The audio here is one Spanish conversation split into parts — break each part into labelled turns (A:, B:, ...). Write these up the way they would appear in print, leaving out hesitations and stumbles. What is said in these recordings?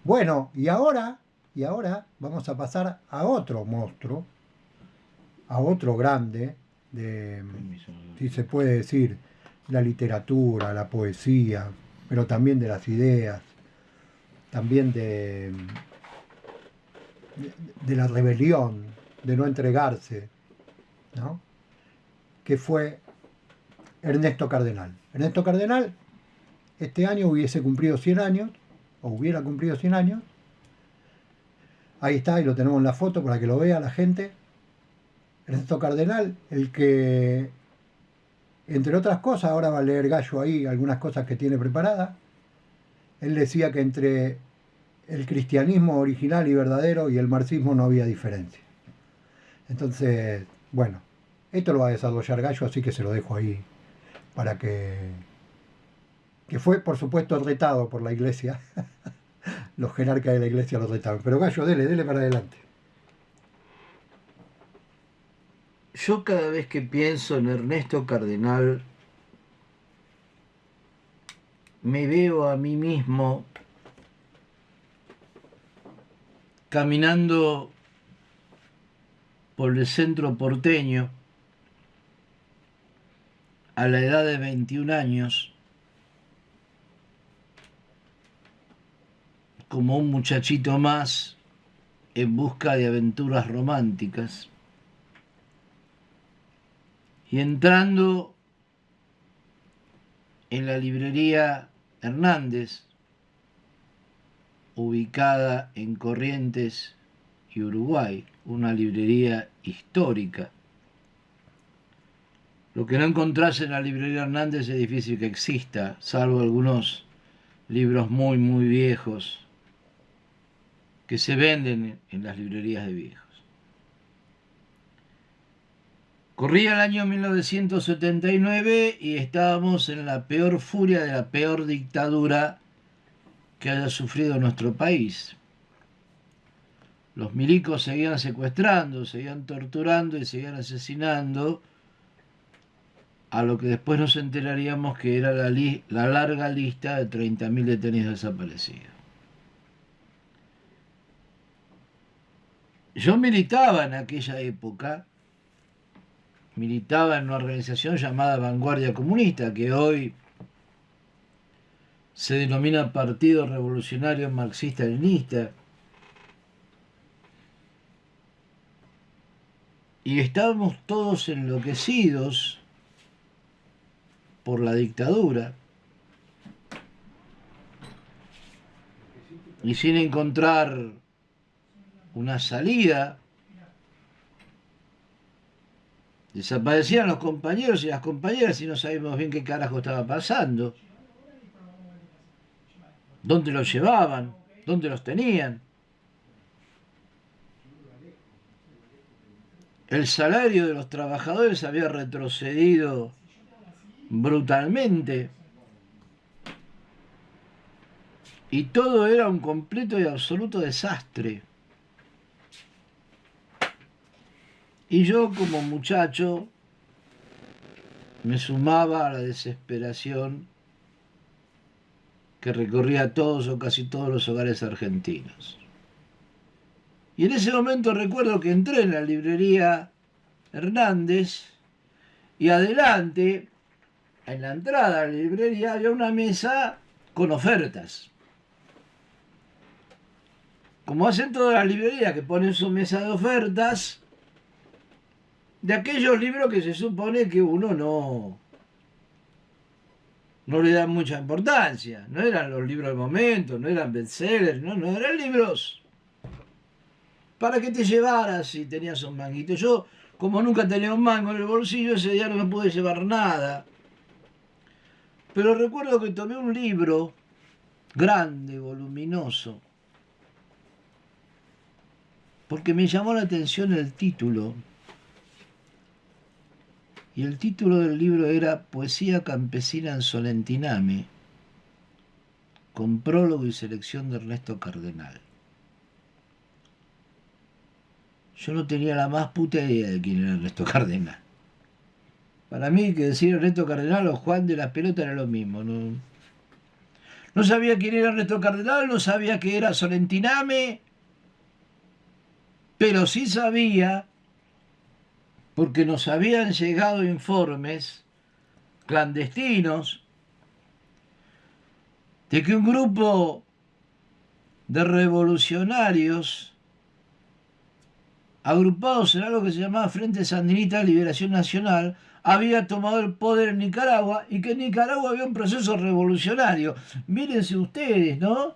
A: Bueno, y ahora vamos a pasar a otro monstruo, a otro grande, de,
B: Permiso.
A: si se puede decir, la literatura, la poesía, pero también de las ideas, también de la rebelión, de no entregarse, ¿no? Que fue Ernesto Cardenal. Ernesto Cardenal este año hubiese cumplido 100 años, o hubiera cumplido 100 años. Ahí está, y lo tenemos en la foto para que lo vea la gente. Ernesto Cardenal, el que, entre otras cosas, ahora va a leer Gallo ahí algunas cosas que tiene preparadas. Él decía que entre el cristianismo original y verdadero y el marxismo no había diferencia. Entonces, bueno, esto lo va a desarrollar Gallo, así que se lo dejo ahí para que fue, por supuesto, retado por la iglesia. Los jerarcas de la iglesia lo retaron. Pero Gallo, dele para adelante.
B: Yo cada vez que pienso en Ernesto Cardenal, me veo a mí mismo caminando por el centro porteño a la edad de 21 años, como un muchachito más en busca de aventuras románticas, y entrando en la librería Hernández, ubicada en Corrientes y Uruguay, una librería histórica. Lo que no encontrás en la librería Hernández es difícil que exista, salvo algunos libros muy, muy viejos que se venden en las librerías de viejos. Corría el año 1979 y estábamos en la peor furia de la peor dictadura que haya sufrido nuestro país. Los milicos seguían secuestrando, seguían torturando y seguían asesinando a lo que después nos enteraríamos que era la larga lista de 30.000 detenidos desaparecidos. Yo militaba en aquella época, militaba en una organización llamada Vanguardia Comunista, que hoy se denomina Partido Revolucionario Marxista-Leninista, y estábamos todos enloquecidos por la dictadura y sin encontrar una salida. Desaparecían los compañeros y las compañeras y no sabíamos bien qué carajo estaba pasando, dónde los llevaban, dónde los tenían. El salario de los trabajadores había retrocedido brutalmente y todo era un completo y absoluto desastre. Y yo como muchacho me sumaba a la desesperación que recorría todos o casi todos los hogares argentinos. Y en ese momento recuerdo que entré en la librería Hernández y adelante, en la entrada a la librería, había una mesa con ofertas. Como hacen todas las librerías que ponen su mesa de ofertas, de aquellos libros que se supone que uno no le da mucha importancia. No eran los libros del momento, no eran bestsellers, no eran libros para que te llevaras si tenías un manguito. Yo, como nunca tenía un mango en el bolsillo, ese día no me pude llevar nada. Pero recuerdo que tomé un libro grande, voluminoso, porque me llamó la atención el título. Y el título del libro era Poesía campesina en Solentiname, con prólogo y selección de Ernesto Cardenal. Yo no tenía la más puta idea de quién era Ernesto Cardenal. Para mí, que decir Ernesto Cardenal o Juan de las Pelotas era lo mismo. No No sabía quién era Ernesto Cardenal, no sabía que era Solentiname, pero sí sabía, porque nos habían llegado informes clandestinos de que un grupo de revolucionarios agrupados en algo que se llamaba Frente Sandinista de Liberación Nacional había tomado el poder en Nicaragua y que en Nicaragua había un proceso revolucionario. Mírense ustedes, ¿no?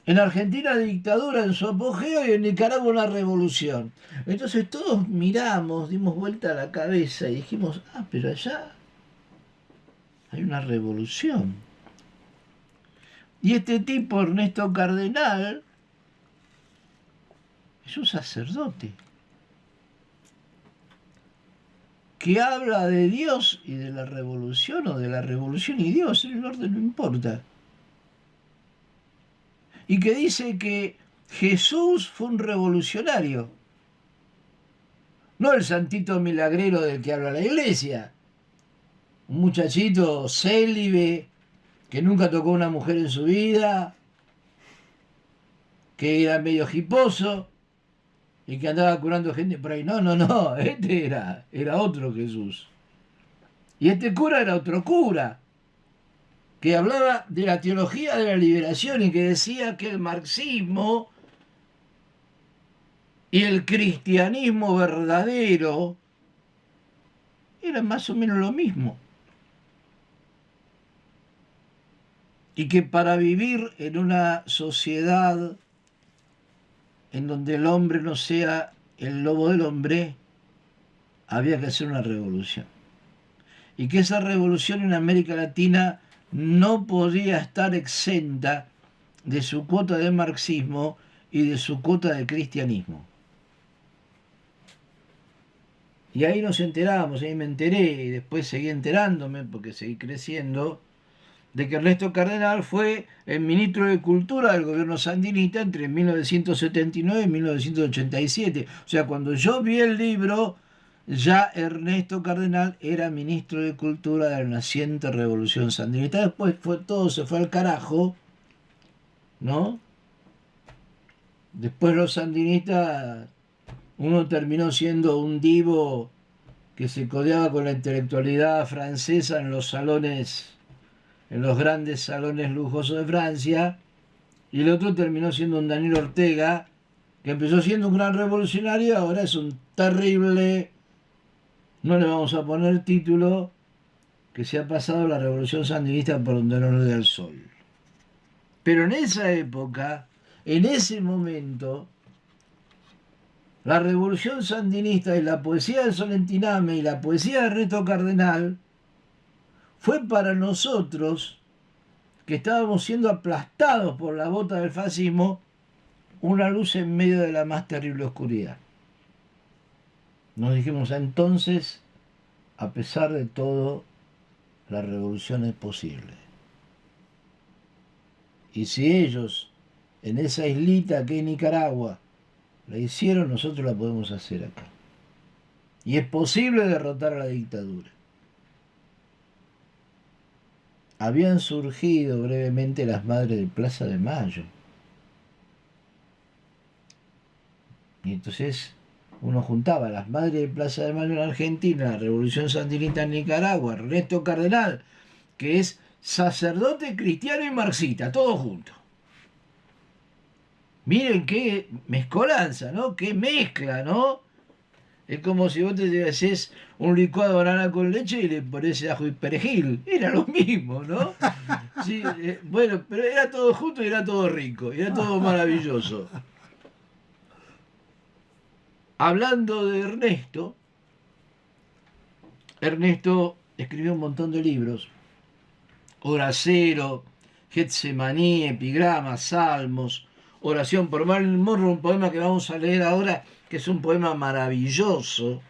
B: En Argentina dictadura en su apogeo y en Nicaragua una revolución. Entonces todos miramos, dimos vuelta a la cabeza y dijimos, ah, pero allá hay una revolución. Y este tipo, Ernesto Cardenal, es un sacerdote que habla de Dios y de la revolución, o de la revolución y Dios, el orden no importa. Y que dice que Jesús fue un revolucionario, no el santito milagrero del que habla la iglesia, un muchachito célibe que nunca tocó a una mujer en su vida, que era medio hiposo y que andaba curando gente por ahí. No, no, no, este era otro Jesús. Y este cura era otro cura, que hablaba de la teología de la liberación y que decía que el marxismo y el cristianismo verdadero eran más o menos lo mismo. Y que para vivir en una sociedad en donde el hombre no sea el lobo del hombre, había que hacer una revolución. Y que esa revolución en América Latina no podía estar exenta de su cuota de marxismo y de su cuota de cristianismo. Y ahí nos enterábamos, ahí me enteré, y después seguí enterándome, porque seguí creciendo, de que Ernesto Cardenal fue el ministro de Cultura del gobierno sandinista entre 1979 y 1987. O sea, cuando yo vi el libro, ya Ernesto Cardenal era ministro de Cultura de la naciente revolución sandinista. Después todo se fue al carajo, ¿no? Después los sandinistas, uno terminó siendo un divo que se codeaba con la intelectualidad francesa en los salones, en los grandes salones lujosos de Francia, y el otro terminó siendo un Daniel Ortega, que empezó siendo un gran revolucionario y ahora es un terrible, no le vamos a poner título, que se ha pasado la revolución sandinista por donde no le da el sol. Pero en esa época, en ese momento, la revolución sandinista y la poesía de Solentiname y la poesía de Ernesto Cardenal fue para nosotros, que estábamos siendo aplastados por la bota del fascismo, una luz en medio de la más terrible oscuridad. Nos dijimos entonces, a pesar de todo, la revolución es posible. Y si ellos, en esa islita que es Nicaragua, la hicieron, nosotros la podemos hacer acá. Y es posible derrotar a la dictadura. Habían surgido brevemente las madres de Plaza de Mayo. Y entonces uno juntaba a las madres de Plaza de Mayo en Argentina, la Revolución Sandinista en Nicaragua, Ernesto Cardenal, que es sacerdote cristiano y marxista, todo junto. Miren qué mezcolanza, ¿no? Qué mezcla, ¿no? Es como si vos te haces un licuado de banana con leche y le pones ajo y perejil. Era lo mismo, ¿no? Sí, bueno, pero era todo junto y era todo rico, y era todo maravilloso. Hablando de Ernesto, Ernesto escribió un montón de libros. Hora Cero, Getsemaní, Epigramas, Salmos, Oración por Marilyn Monroe, un poema que vamos a leer ahora, que es un poema maravilloso.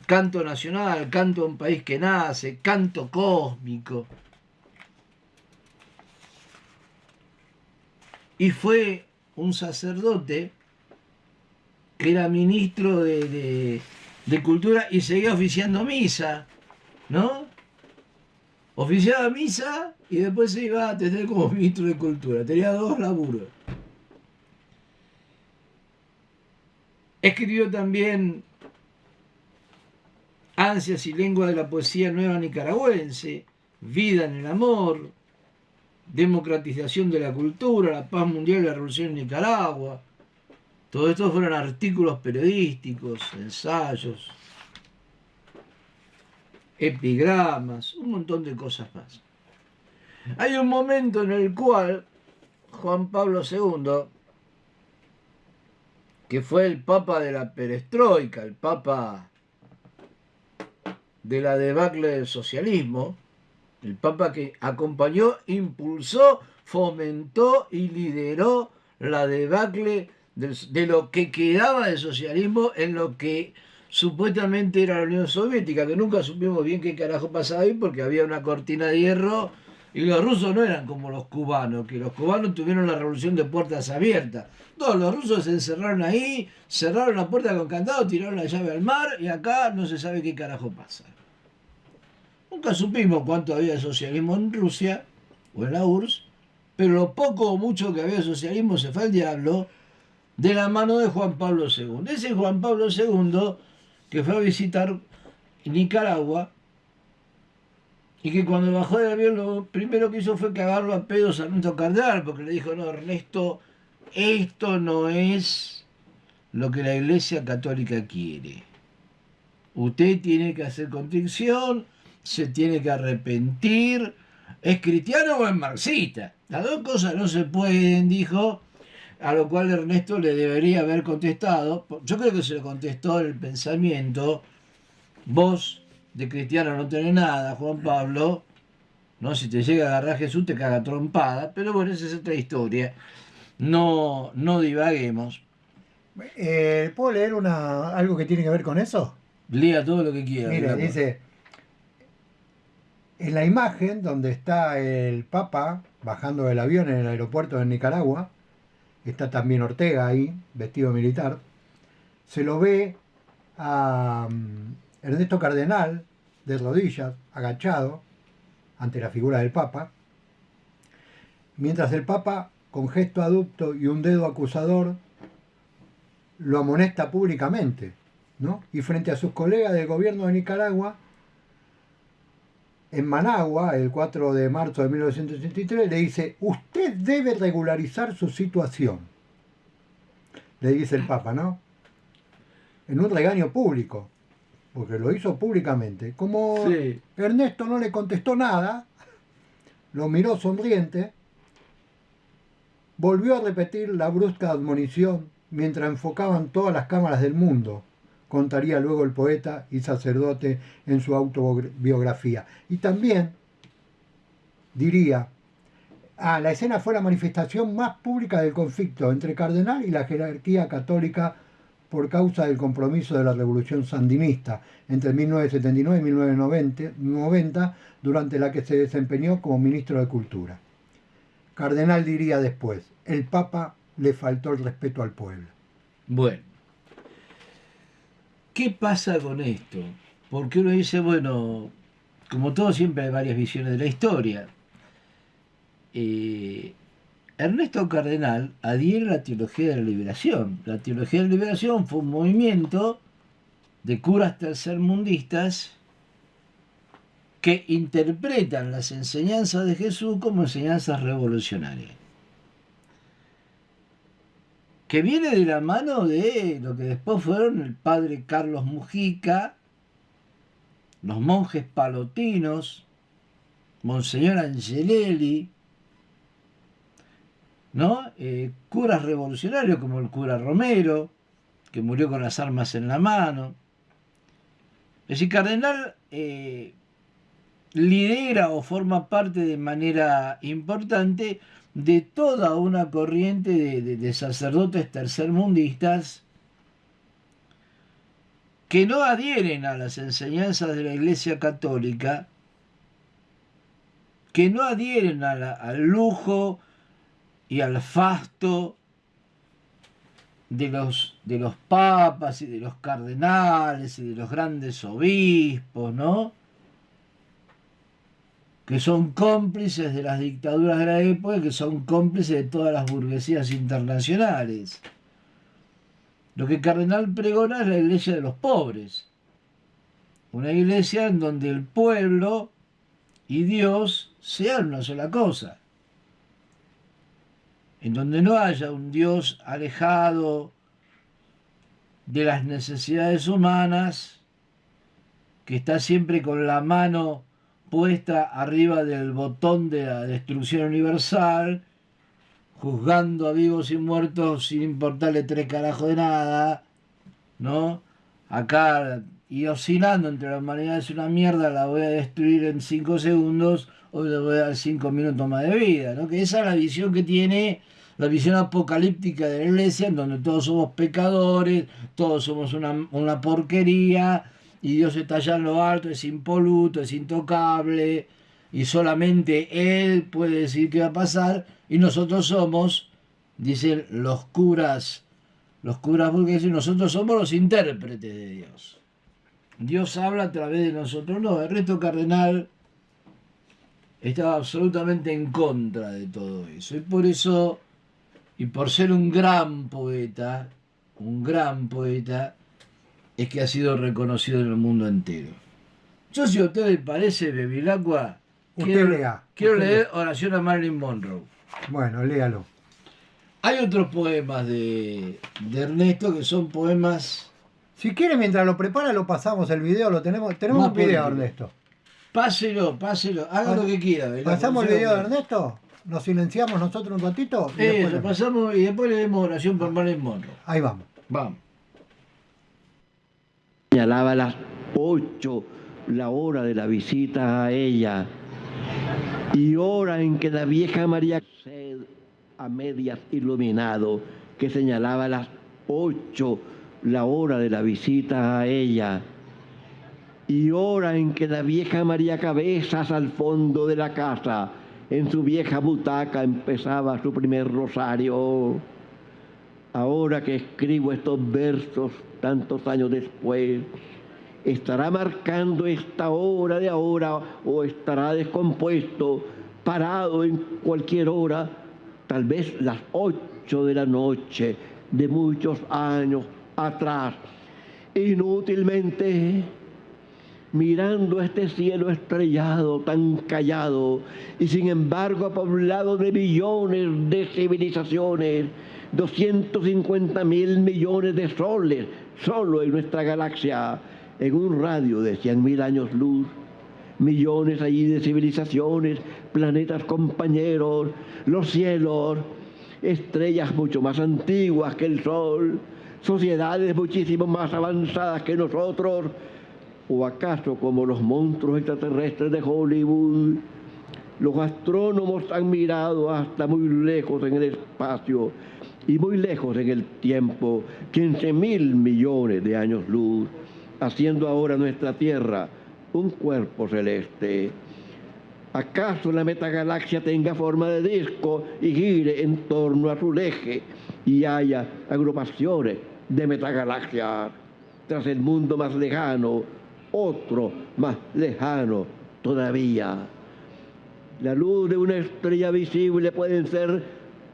B: Canto nacional, canto a un país que nace, canto cósmico. Y fue un sacerdote que era ministro de Cultura y seguía oficiando misa, ¿no? Oficiaba misa y después se iba a atender como ministro de Cultura. Tenía dos laburos. Escribió también Ansias y lengua de la poesía nueva nicaragüense, Vida en el amor, Democratización de la cultura, la paz mundial y la revolución en Nicaragua. Todo esto fueron artículos periodísticos, ensayos, epigramas, un montón de cosas más. Hay un momento en el cual Juan Pablo II, que fue el papa de la perestroika, el papa de la debacle del socialismo, el papa que acompañó, impulsó, fomentó y lideró la debacle de lo que quedaba del socialismo en lo que supuestamente era la Unión Soviética, que nunca supimos bien qué carajo pasaba ahí porque había una cortina de hierro y los rusos no eran como los cubanos, que los cubanos tuvieron la revolución de puertas abiertas. Todos los rusos se encerraron ahí, cerraron la puerta con candado, tiraron la llave al mar y acá no se sabe qué carajo pasa. Nunca supimos cuánto había de socialismo en Rusia o en la URSS, pero lo poco o mucho que había de socialismo se fue al diablo de la mano de Juan Pablo II. Ese Juan Pablo II que fue a visitar Nicaragua y que cuando bajó del avión lo primero que hizo fue cagarlo a pedos a Ernesto Cardenal, porque le dijo, no, Ernesto, esto no es lo que la Iglesia Católica quiere. Usted tiene que hacer contrición, se tiene que arrepentir, ¿es cristiano o es marxista? Las dos cosas no se pueden, dijo, a lo cual Ernesto le debería haber contestado. Yo creo que se lo contestó en el pensamiento, vos de cristiano no tenés nada, Juan Pablo, ¿no? Si te llega a agarrar Jesús te caga trompada, pero bueno, esa es otra historia. No, no divaguemos.
A: ¿Puedo leer algo que tiene que ver con eso?
B: Lea todo lo que quiera,
A: Mire,
B: Ricardo.
A: dice, en la imagen donde está el Papa bajando del avión en el aeropuerto de Nicaragua, está también Ortega ahí, vestido militar, se lo ve a Ernesto Cardenal de rodillas, agachado ante la figura del Papa, mientras el Papa, con gesto aducto y un dedo acusador, lo amonesta públicamente, ¿no? Y frente a sus colegas del gobierno de Nicaragua, en Managua, el 4 de marzo de 1983, le dice, usted debe regularizar su situación, le dice el Papa, ¿no? En un regaño público, porque lo hizo públicamente. Como
B: Sí.
A: Ernesto no le contestó nada, lo miró sonriente, volvió a repetir la brusca admonición mientras enfocaban todas las cámaras del mundo, contaría luego el poeta y sacerdote en su autobiografía. Y también diría, la escena fue la manifestación más pública del conflicto entre Cardenal y la jerarquía católica por causa del compromiso de la revolución sandinista entre 1979 y 1990, durante la que se desempeñó como ministro de Cultura. Cardenal diría después, el Papa le faltó el respeto al pueblo.
B: Bueno, ¿qué pasa con esto? Porque uno dice, bueno, como todo siempre hay varias visiones de la historia. Ernesto Cardenal adhiere a la teología de la liberación. La teología de la liberación fue un movimiento de curas tercermundistas que interpretan las enseñanzas de Jesús como enseñanzas revolucionarias. Que viene de la mano de lo que después fueron el padre Carlos Mujica, los monjes palotinos, Monseñor Angelelli, ¿no? Curas revolucionarios como el cura Romero, que murió con las armas en la mano. Es decir, Cardenal lidera o forma parte de manera importante de toda una corriente de sacerdotes tercermundistas que no adhieren a las enseñanzas de la Iglesia Católica, que no adhieren al lujo y al fasto de los papas y de los cardenales y de los grandes obispos, ¿no? que son cómplices de las dictaduras de la época y que son cómplices de todas las burguesías internacionales. Lo que Cardenal pregona es la iglesia de los pobres, una iglesia en donde el pueblo y Dios sean una sola cosa, en donde no haya un Dios alejado de las necesidades humanas, que está siempre con la mano puesta arriba del botón de la destrucción universal, juzgando a vivos y muertos sin importarle tres carajos de nada, ¿no? Acá, y oscilando entre la humanidad es una mierda, la voy a destruir en 5 segundos, o le voy a dar 5 minutos más de vida, ¿no? Que esa es la visión que tiene, la visión apocalíptica de la iglesia, en donde todos somos pecadores, todos somos una porquería, y Dios está allá en lo alto, es impoluto, es intocable, y solamente Él puede decir qué va a pasar, y nosotros somos, dicen los curas burgueses, nosotros somos los intérpretes de Dios. Dios habla a través de nosotros. No, Ernesto Cardenal estaba absolutamente en contra de todo eso. Y por eso, y por ser un gran poeta, es que ha sido reconocido en el mundo entero. Yo, si a usted le parece, Bevilacqua, quiero leer Oración a Marilyn Monroe.
A: Bueno, léalo.
B: Hay otros poemas de Ernesto que son poemas...
A: Si quiere, mientras lo prepara, lo pasamos el video, lo tenemos un video, Ernesto.
B: Páselo, haga lo que quiera.
A: ¿Pasamos el video de Ernesto? ¿Nos silenciamos nosotros un ratito?
B: Lo pasamos y después le demos oración por Marilyn Monroe.
A: Ahí vamos.
B: Vamos.
C: Señalaba a las 8 la hora de la visita a ella y hora en que la vieja María a medias iluminado, que señalaba a las 8 la hora de la visita a ella y hora en que la vieja María Cabezas al fondo de la casa en su vieja butaca empezaba su primer rosario. Ahora que escribo estos versos tantos años después, ¿estará marcando esta hora de ahora o estará descompuesto, parado en cualquier hora? Tal vez las 8 de la noche de muchos años atrás, inútilmente mirando este cielo estrellado, tan callado, y sin embargo poblado de millones de civilizaciones, 250.000 millones de soles solo en nuestra galaxia, en un radio de 100.000 años luz. Millones allí de civilizaciones, planetas compañeros, los cielos, estrellas mucho más antiguas que el Sol, sociedades muchísimo más avanzadas que nosotros, o acaso como los monstruos extraterrestres de Hollywood. Los astrónomos han mirado hasta muy lejos en el espacio y muy lejos en el tiempo, 15.000 millones de años luz, haciendo ahora nuestra Tierra un cuerpo celeste. ¿Acaso la metagalaxia tenga forma de disco y gire en torno a su eje y haya agrupaciones de metagalaxias? Tras el mundo más lejano, otro más lejano todavía. La luz de una estrella visible pueden ser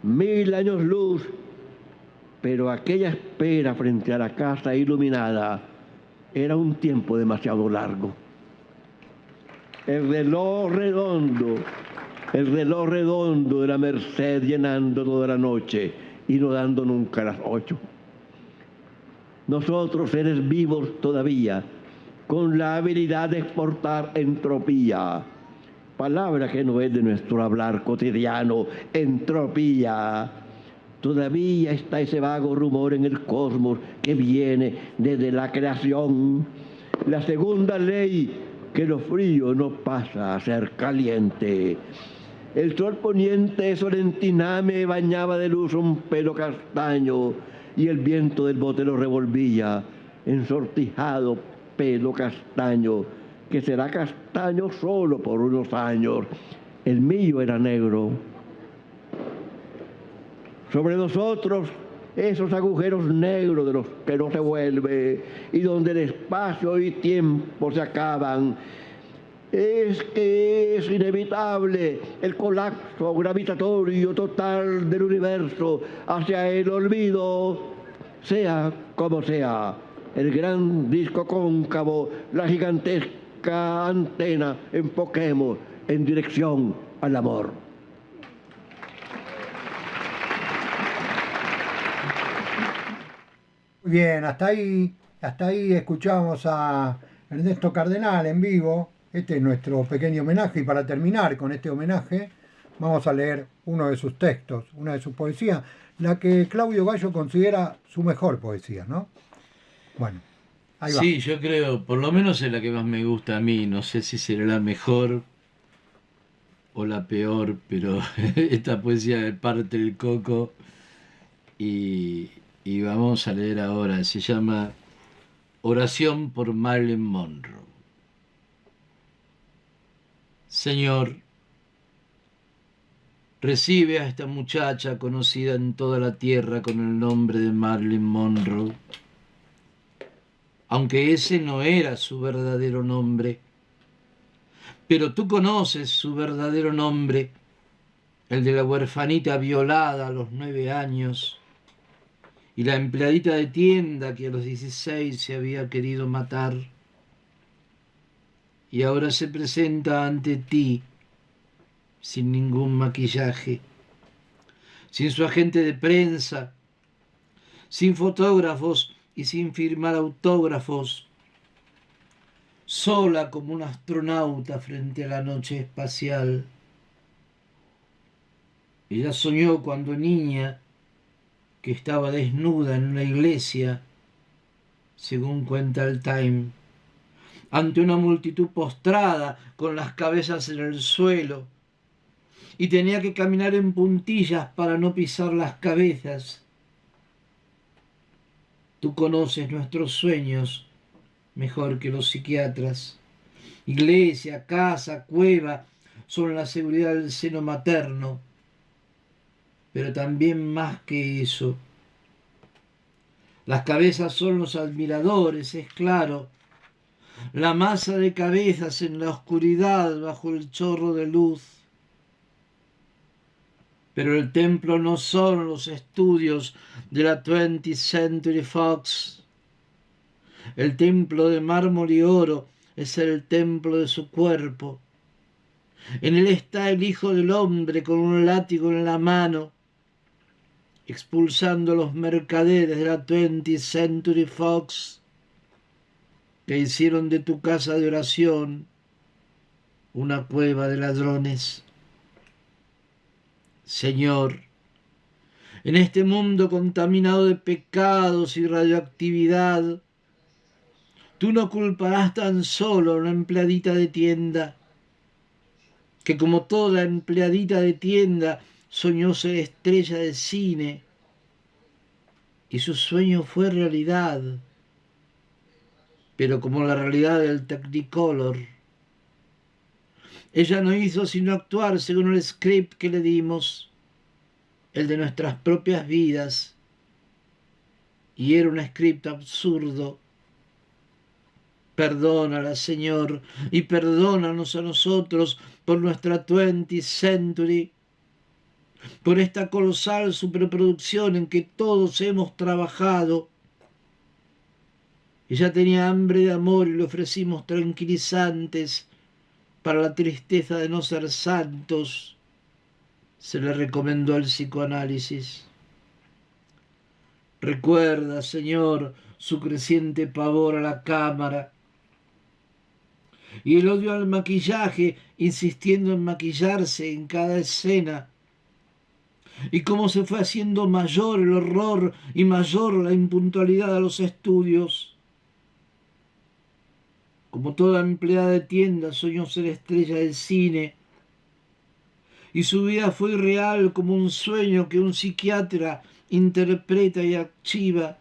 C: 1000 años luz, pero aquella espera frente a la casa iluminada era un tiempo demasiado largo. El reloj redondo de la Merced llenando toda la noche y no dando nunca las 8. Nosotros, seres vivos todavía, con la habilidad de exportar entropía, palabra que no es de nuestro hablar cotidiano, entropía. Todavía está ese vago rumor en el cosmos que viene desde la creación. La segunda ley, que lo frío no pasa a ser caliente. El sol poniente Solentiname bañaba de luz un pelo castaño y el viento del bote lo revolvía, ensortijado pelo castaño, que será castaño solo por unos años. El mío era negro. Sobre nosotros, esos agujeros negros de los que no se vuelve y donde el espacio y tiempo se acaban. es que es inevitable el colapso gravitatorio total del universo hacia el olvido. Sea como sea, el gran disco cóncavo, la gigantesca antena, enfoquemos en dirección al amor.
A: Muy bien, hasta ahí escuchamos a Ernesto Cardenal en vivo. Este es nuestro pequeño homenaje y para terminar con este homenaje vamos a leer uno de sus textos, una de sus poesías, la que Claudio Gallo considera su mejor poesía, ¿no? Bueno, ahí va.
B: Sí, yo creo, por lo menos es la que más me gusta a mí. No sé si será la mejor o la peor, pero esta poesía me parte el coco y vamos a leer ahora. Se llama Oración por Marilyn Monroe. Señor, recibe a esta muchacha conocida en toda la tierra con el nombre de Marilyn Monroe, aunque ese no era su verdadero nombre. Pero tú conoces su verdadero nombre, el de la huerfanita violada a los 9 años y la empleadita de tienda que a los 16 se había querido matar. Y ahora se presenta ante ti sin ningún maquillaje, sin su agente de prensa, sin fotógrafos y sin firmar autógrafos, sola como un astronauta frente a la noche espacial. Ella soñó cuando niña que estaba desnuda en una iglesia, según cuenta el Time, ante una multitud postrada con las cabezas en el suelo, y tenía que caminar en puntillas para no pisar las cabezas. Tú conoces nuestros sueños mejor que los psiquiatras. Iglesia, casa, cueva son la seguridad del seno materno, pero también más que eso. Las cabezas son los admiradores, es claro, la masa de cabezas en la oscuridad bajo el chorro de luz. Pero el templo no son los estudios de la 20th Century Fox. El templo de mármol y oro es el templo de su cuerpo. En él está el Hijo del Hombre con un látigo en la mano, expulsando a los mercaderes de la 20th Century Fox que hicieron de tu casa de oración una cueva de ladrones. Señor, en este mundo contaminado de pecados y radioactividad, tú no culparás tan solo a una empleadita de tienda, que como toda empleadita de tienda soñó ser estrella de cine, y su sueño fue realidad, pero como la realidad del Technicolor. Ella no hizo sino actuar según el script que le dimos, el de nuestras propias vidas, y era un script absurdo. Perdónala, Señor, y perdónanos a nosotros por nuestra 20th Century, por esta colosal superproducción en que todos hemos trabajado. Ella tenía hambre de amor y le ofrecimos tranquilizantes para la tristeza de no ser santos. Se le recomendó el psicoanálisis. Recuerda, Señor, su creciente pavor a la cámara y el odio al maquillaje, insistiendo en maquillarse en cada escena, y cómo se fue haciendo mayor el horror y mayor la impuntualidad a los estudios. Como toda empleada de tienda, soñó ser estrella del cine, y su vida fue irreal como un sueño que un psiquiatra interpreta y archiva.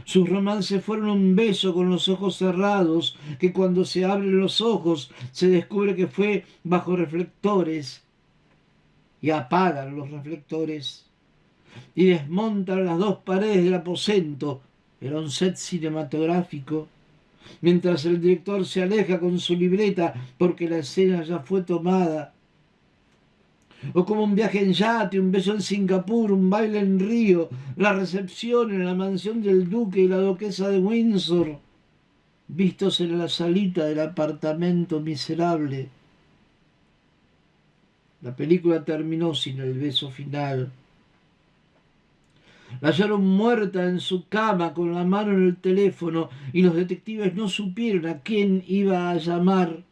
B: Sus romances fueron un beso con los ojos cerrados, que cuando se abren los ojos se descubre que fue bajo reflectores, y apagan los reflectores, y desmontan las 2 paredes del aposento. Era un set cinematográfico, mientras el director se aleja con su libreta porque la escena ya fue tomada. O como un viaje en yate, un beso en Singapur, un baile en Río, la recepción en la mansión del duque y la duquesa de Windsor, vistos en la salita del apartamento miserable. La película terminó sin el beso final. La hallaron muerta en su cama con la mano en el teléfono y los detectives no supieron a quién iba a llamar.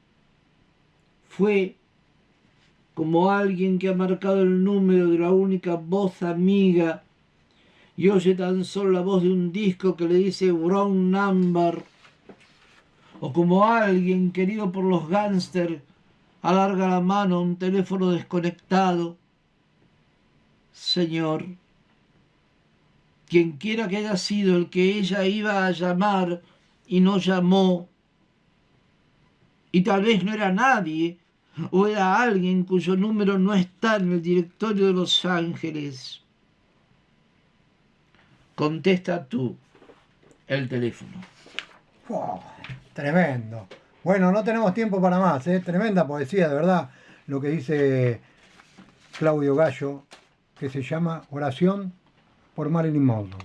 B: Fue como alguien que ha marcado el número de la única voz amiga y oye tan solo la voz de un disco que le dice wrong number, o como alguien querido por los gángsters alarga la mano a un teléfono desconectado. Señor, quien quiera que haya sido el que ella iba a llamar y no llamó, y tal vez no era nadie, o era alguien cuyo número no está en el directorio de Los Ángeles. Contesta tú el teléfono.
A: ¡Wow! Tremendo. Bueno, no tenemos tiempo para más, ¿eh? Tremenda poesía, de verdad, lo que dice Claudio Gallo, que se llama Oración por Marilyn Monroe.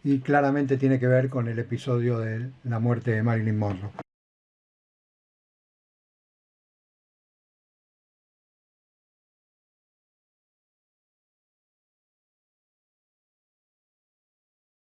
A: Y claramente tiene que ver con el episodio de la muerte de Marilyn Monroe.